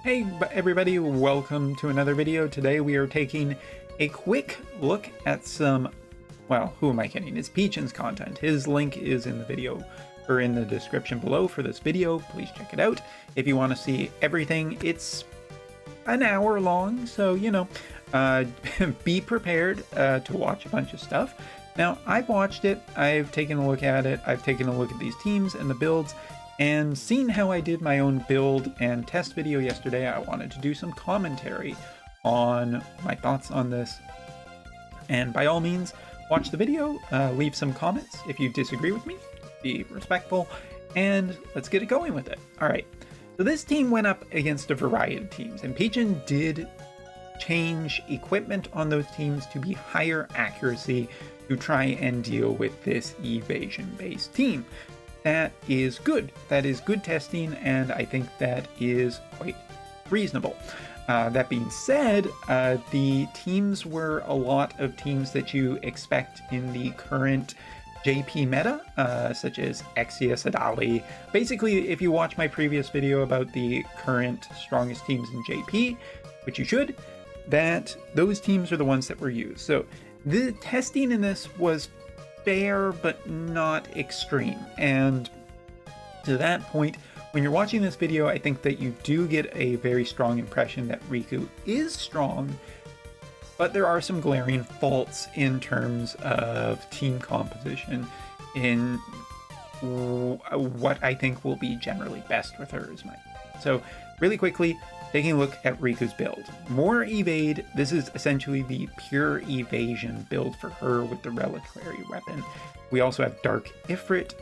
Hey everybody, welcome to another video. Today we are taking a quick look at some, well, who am I kidding? It's Pechon's content. His link is in the video or in the description below for this video. Please check it out. If you want to see everything, it's an hour long, so be prepared to watch a bunch of stuff. Now, I've watched it, I've taken a look at it, I've taken a look at these teams and the builds, and seeing how I did my own build and test video yesterday, I wanted to do some commentary on my thoughts on this. And by all means, watch the video, leave some comments if you disagree with me, be respectful, and let's get it going with it. All right, so this team went up against a variety of teams, and Pechon did change equipment on those teams to be higher accuracy to try and deal with this evasion-based team. That is good. That is good testing, and I think that is quite reasonable. That being said, the teams were a lot of teams that you expect in the current JP meta, such as Exia, Sadali. Basically, if you watch my previous video about the current strongest teams in JP, which you should, that those teams are the ones that were used. So the testing in this was fair but not extreme, and to that point, when you're watching this video, I think that you do get a very strong impression that Rikku is strong, but there are some glaring faults in terms of team composition in what I think will be generally best with her as my. So really quickly, taking a look at Rikku's build. More evade, this is essentially the pure evasion build for her with the reliquary weapon. We also have Dark Ifrit,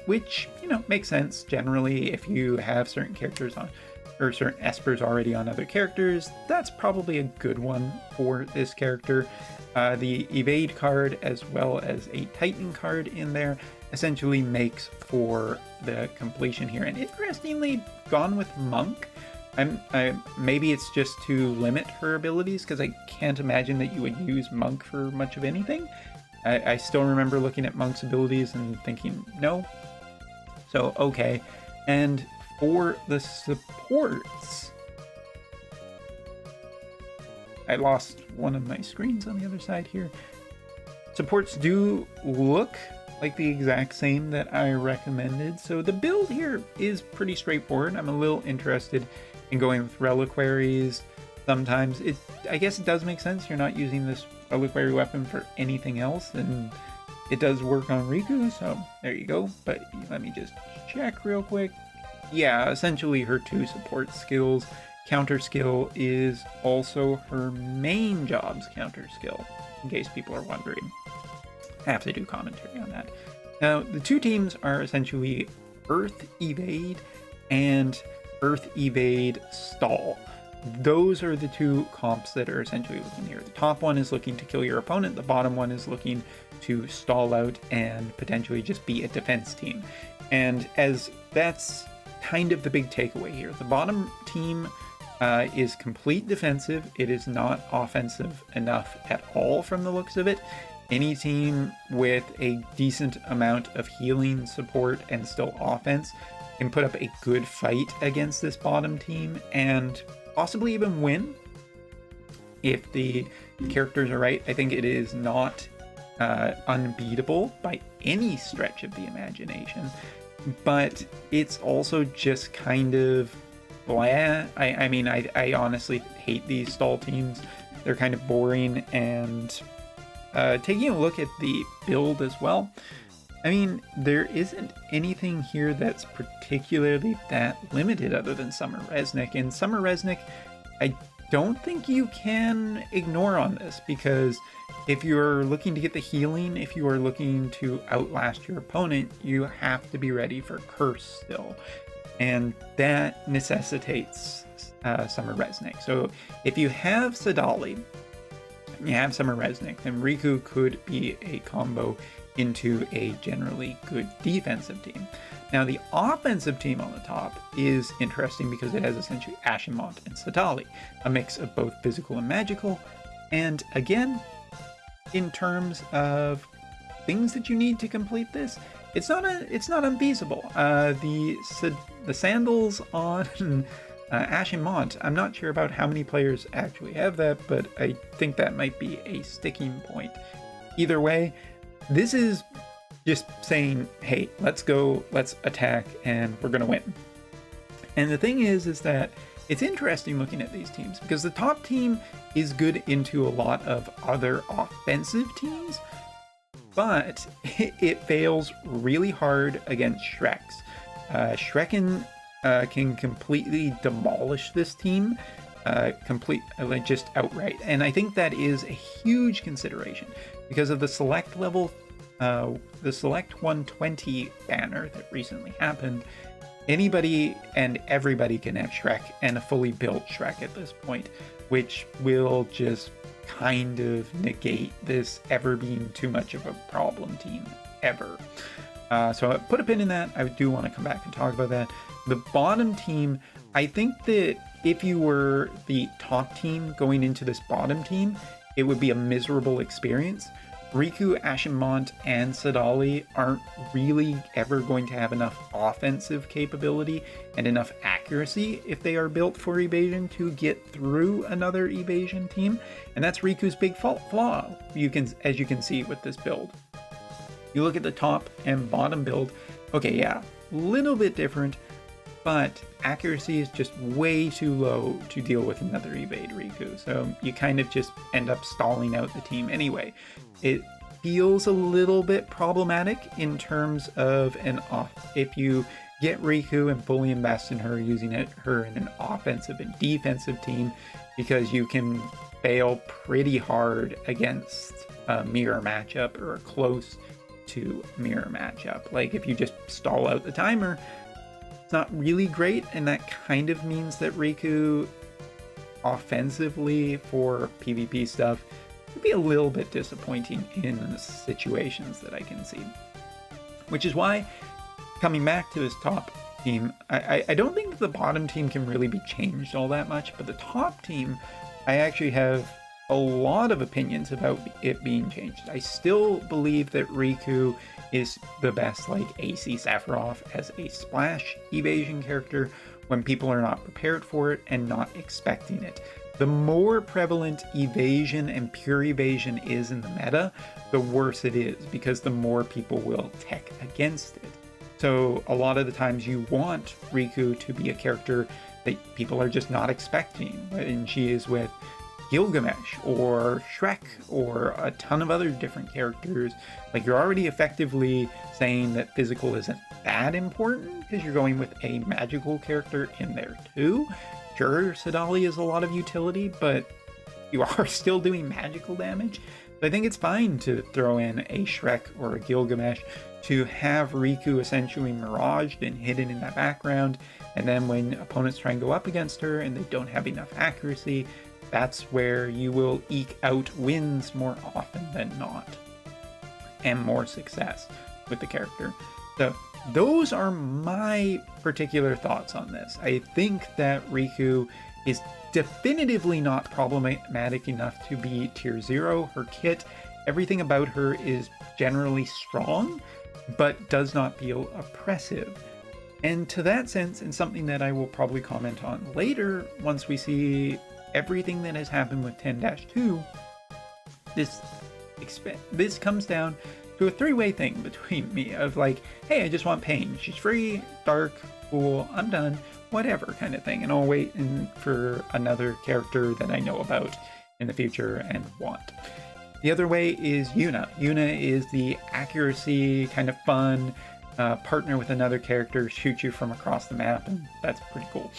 which, makes sense generally if you have certain characters on, or certain espers already on other characters. That's probably a good one for this character. The evade card as well as a Titan card in there essentially makes for the completion here. And interestingly, gone with Monk. Maybe it's just to limit her abilities, because I can't imagine that you would use Monk for much of anything. I still remember looking at Monk's abilities and thinking, no. So, okay. And for the supports, I lost one of my screens on the other side here. Supports do look like the exact same that I recommended. So the build here is pretty straightforward. I'm a little interested in going with reliquaries. Sometimes I guess it does make sense. You're not using this reliquary weapon for anything else, and it does work on Rikku, so there you go. But let me just check real quick. Yeah, essentially her two support skills. Counter skill is also her main job's counter skill, in case people are wondering. I have to do commentary on that. Now, the two teams are essentially Earth Evade and Earth Evade Stall. Those are the two comps that are essentially looking here. The top one is looking to kill your opponent. The bottom one is looking to stall out and potentially just be a defense team. And as that's kind of the big takeaway here. The bottom team is complete defensive. It is not offensive enough at all from the looks of it. Any team with a decent amount of healing support and still offense can put up a good fight against this bottom team and possibly even win if the characters are right. I think it is not unbeatable by any stretch of the imagination, but it's also just kind of blah. I honestly hate these stall teams. They're kind of boring. And taking a look at the build as well, there isn't anything here that's particularly that limited other than Summer Resnick. And Summer Resnick, I don't think you can ignore on this, because if you're looking to get the healing, if you are looking to outlast your opponent, you have to be ready for Curse still. And that necessitates Summer Resnick. So if you have Sadali, and you have Summer Resnick, then Rikku could be a combo into a generally good defensive team. Now, the offensive team on the top is interesting because it has essentially Ashimont and Sadali, a mix of both physical and magical. And again, in terms of things that you need to complete this, it's not unfeasible. The sandals on Ash and Mont, I'm not sure about how many players actually have that, but I think that might be a sticking point. Either way, this is just saying, hey, let's go, let's attack, and we're gonna win. And the thing is that it's interesting looking at these teams because the top team is good into a lot of other offensive teams, but it fails really hard against Shreks. Shrek can completely demolish this team, just outright. And I think that is a huge consideration because of the select level, the select 120 banner that recently happened. Anybody and everybody can have Shrek and a fully built Shrek at this point, which will just kind of negate this ever being too much of a problem team ever. So I put a pin in that. I do want to come back and talk about that. The bottom team, I think that if you were the top team going into this bottom team, it would be a miserable experience. Rikku, Ashimont, and Sadali aren't really ever going to have enough offensive capability and enough accuracy if they are built for evasion to get through another evasion team, and that's Riku's big flaw. As you can see with this build. You look at the top and bottom build, okay, yeah, little bit different, but accuracy is just way too low to deal with another evade Rikku, so you kind of just end up stalling out the team anyway. It feels a little bit problematic in terms of if you get Rikku and fully invest in her, using her in an offensive and defensive team, because you can fail pretty hard against a mirror matchup or a close to mirror matchup. Like if you just stall out the timer, it's not really great, and that kind of means that Rikku offensively for PvP stuff would be a little bit disappointing in the situations that I can see. Which is why, coming back to this top team, I don't think that the bottom team can really be changed all that much, but the top team, I actually have a lot of opinions about it being changed. I still believe that Rikku is the best, like, AC Sephiroth as a splash evasion character when people are not prepared for it and not expecting it. The more prevalent evasion and pure evasion is in the meta, the worse it is, because the more people will tech against it. So a lot of the times you want Rikku to be a character that people are just not expecting, and she is with Gilgamesh or Shrek or a ton of other different characters. Like, you're already effectively saying that physical isn't that important because you're going with a magical character in there too. Sure, Sadali is a lot of utility, but you are still doing magical damage. So I think it's fine to throw in a Shrek or a Gilgamesh to have Rikku essentially miraged and hidden in that background, and then when opponents try and go up against her and they don't have enough accuracy, that's where you will eke out wins more often than not, and more success with the character. So those are my particular thoughts on this. I think that Rikku is definitively not problematic enough to be tier 0. Her kit, everything about her is generally strong, but does not feel oppressive. And to that sense, and something that I will probably comment on later once we see everything that has happened with 10-2, this comes down to a three-way thing between me of like, hey, I just want Pain. She's free, dark, cool, I'm done, whatever kind of thing. And I'll wait for another character that I know about in the future and want. The other way is Yuna. Yuna is the accuracy, kind of fun, partner with another character, shoot you from across the map, and that's pretty cool.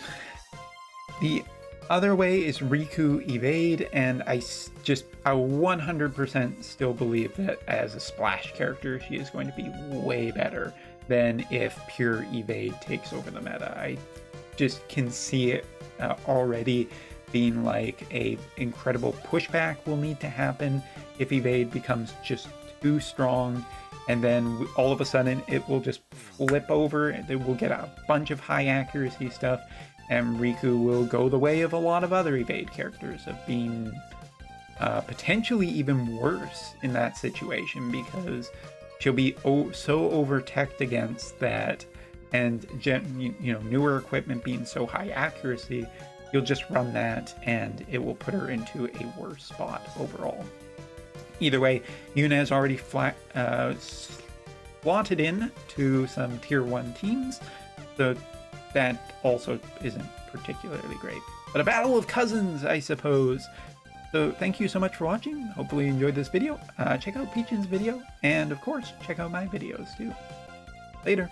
The other way is Rikku Evade, and I 100% still believe that as a splash character, she is going to be way better than if pure Evade takes over the meta. I just can see it already being like a incredible pushback will need to happen if Evade becomes just too strong, and then all of a sudden it will just flip over, and they will get a bunch of high accuracy stuff, and Rikku will go the way of a lot of other Evade characters, of being potentially even worse in that situation, because she'll be so over-teched against that and newer equipment being so high accuracy, you'll just run that and it will put her into a worse spot overall. Either way, Yuna has already slotted in to some tier 1 teams, so that also isn't particularly great. But a battle of cousins, I suppose. So thank you so much for watching. Hopefully you enjoyed this video. Check out Pechon's video, and of course, check out my videos too. Later.